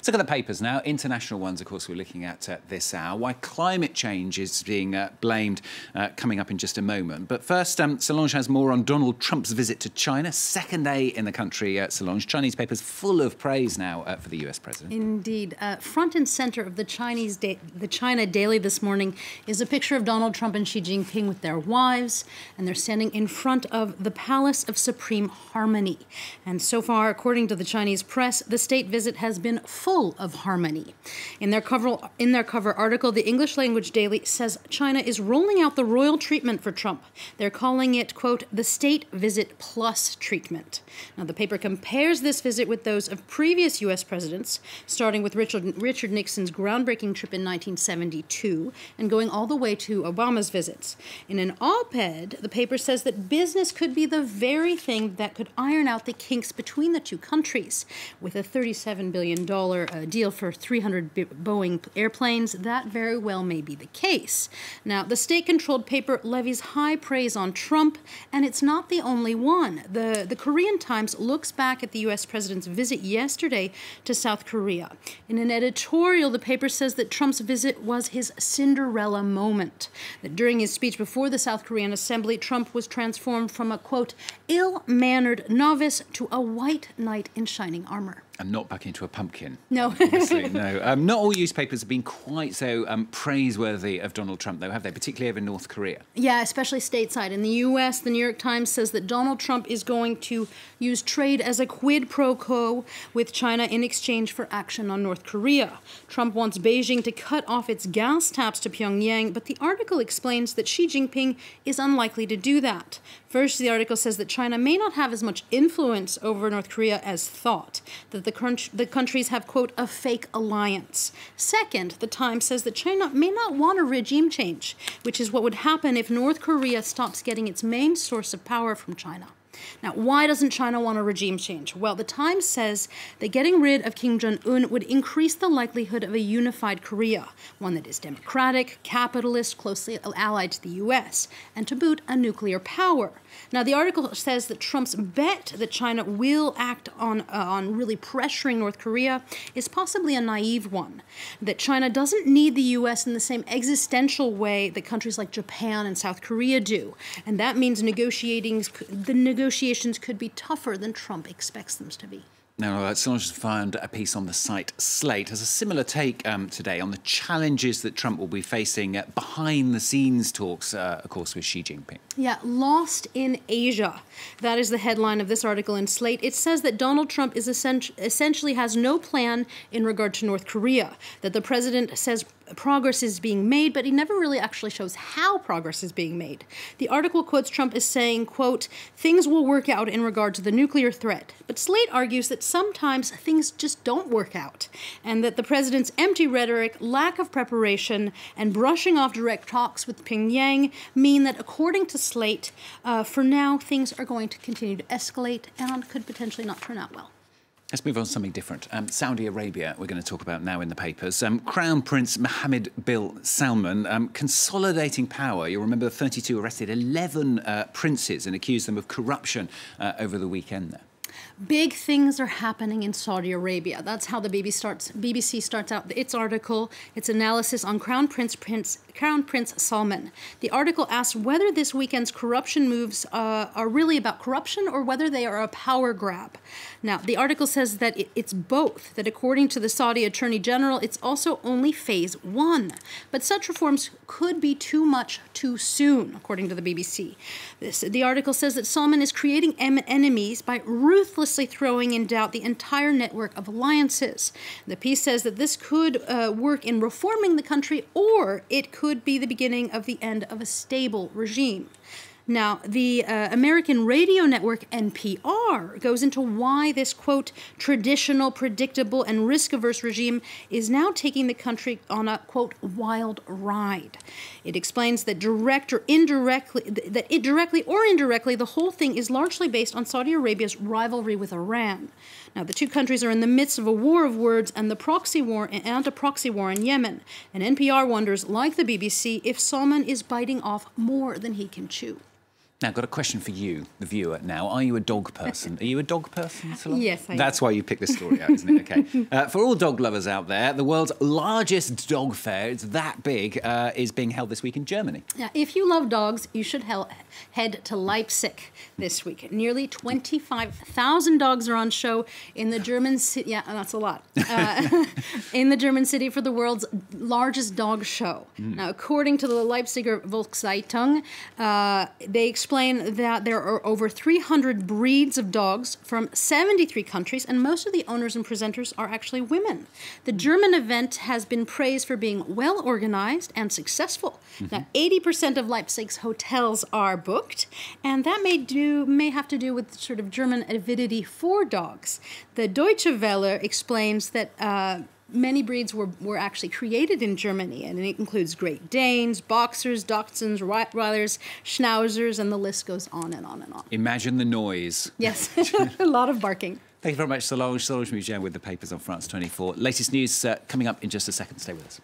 Let's look at the papers now. International ones, of course, we're looking at this hour. Why climate change is being blamed, coming up in just a moment. But first, Solange has more on Donald Trump's visit to China. Second day in the country, Solange. Chinese papers full of praise now for the US president. Indeed. Front and center of the China Daily this morning is a picture of Donald Trump and Xi Jinping with their wives, and they're standing in front of the Palace of Supreme Harmony. And so far, according to the Chinese press, the state visit has been full of harmony. In their cover article, the English language daily says China is rolling out the royal treatment for Trump. They're calling it, quote, the state visit plus treatment. Now, the paper compares this visit with those of previous U.S. presidents, starting with Richard Nixon's groundbreaking trip in 1972 and going all the way to Obama's visits. In an op-ed, the paper says that business could be the very thing that could iron out the kinks between the two countries. With a $37 billion deal for 300 Boeing airplanes, that very well may be the case. Now, the state-controlled paper levies high praise on Trump, and it's not the only one. The Korean Times looks back at the U.S. president's visit yesterday to South Korea. In an editorial, the paper says that Trump's visit was his Cinderella moment, that during his speech before the South Korean assembly, Trump was transformed from a, quote, ill-mannered novice to a white knight in shining armor. And not back into a pumpkin. No. Obviously, no. Not all newspapers have been quite so praiseworthy of Donald Trump, though, have they? Particularly over North Korea. Yeah, especially stateside. In the U.S., the New York Times says that Donald Trump is going to use trade as a quid pro quo with China in exchange for action on North Korea. Trump wants Beijing to cut off its gas taps to Pyongyang, but the article explains that Xi Jinping is unlikely to do that. First, the article says that China may not have as much influence over North Korea as thought, that the countries have, quote, a fake alliance. Second, the Times says that China may not want a regime change, which is what would happen if North Korea stops getting its main source of power from China. Now, why doesn't China want a regime change? Well, the Times says that getting rid of Kim Jong-un would increase the likelihood of a unified Korea, one that is democratic, capitalist, closely allied to the U.S., and to boot, a nuclear power. Now, the article says that Trump's bet that China will act on really pressuring North Korea is possibly a naive one, that China doesn't need the U.S. in the same existential way that countries like Japan and South Korea do, and that means the negotiations could be tougher than Trump expects them to be. Now, Solange has found a piece on the site Slate has a similar take today on the challenges that Trump will be facing behind-the-scenes talks, of course, with Xi Jinping. Yeah, lost in Asia. That is the headline of this article in Slate. It says that Donald Trump is essentially has no plan in regard to North Korea, that the president says progress is being made, but he never really actually shows how progress is being made. The article quotes Trump as saying, quote, things will work out in regard to the nuclear threat. But Slate argues that sometimes things just don't work out, and that the president's empty rhetoric, lack of preparation, and brushing off direct talks with Pyongyang mean that, according to Slate, for now, things are going to continue to escalate and could potentially not turn out well. Let's move on to something different. Saudi Arabia, we're going to talk about now in the papers. Crown Prince Mohammed bin Salman consolidating power. You'll remember the 32 arrested 11 princes and accused them of corruption over the weekend there. Big things are happening in Saudi Arabia. That's how the BBC starts out its article, its analysis on Crown Prince Salman. The article asks whether this weekend's corruption moves are really about corruption or whether they are a power grab. Now, the article says that it's both, that according to the Saudi Attorney General, it's also only phase one. But such reforms could be too much too soon, according to the BBC. The article says that Salman is creating enemies by ruthlessly throwing in doubt the entire network of alliances. The piece says that this could work in reforming the country, or it could be the beginning of the end of a stable regime. Now, the American radio network NPR goes into why this, quote, traditional, predictable, and risk-averse regime is now taking the country on a, quote, wild ride. It explains that directly or indirectly, the whole thing is largely based on Saudi Arabia's rivalry with Iran. Now, the two countries are in the midst of a war of words and a proxy war in Yemen. And NPR wonders, like the BBC, if Salman is biting off more than he can chew. Now, I've got a question for you, the viewer, now. Are you a dog person? Are you a dog person, Solange? Yes, I am. That's why you picked this story out, isn't it? Okay. For all dog lovers out there, the world's largest dog fair, it's that big, is being held this week in Germany. Now, if you love dogs, you should head to Leipzig this week. Nearly 25,000 dogs are on show in the German city. Yeah, that's a lot. In the German city for the world's largest dog show. Now, according to the Leipziger Volkszeitung, they explain that there are over 300 breeds of dogs from 73 countries, and most of the owners and presenters are actually women. The German event has been praised for being well organized and successful. Now, 80% of Leipzig's hotels are booked, and that may have to do with sort of German avidity for dogs. The Deutsche Welle explains that many breeds were actually created in Germany, and it includes Great Danes, Boxers, Dachshunds, Rottweilers, Schnauzers, and the list goes on and on and on. Imagine the noise. Yes, a lot of barking. Thank you very much, Solange. Solange Mugin with the papers on France 24. Latest news coming up in just a second. Stay with us.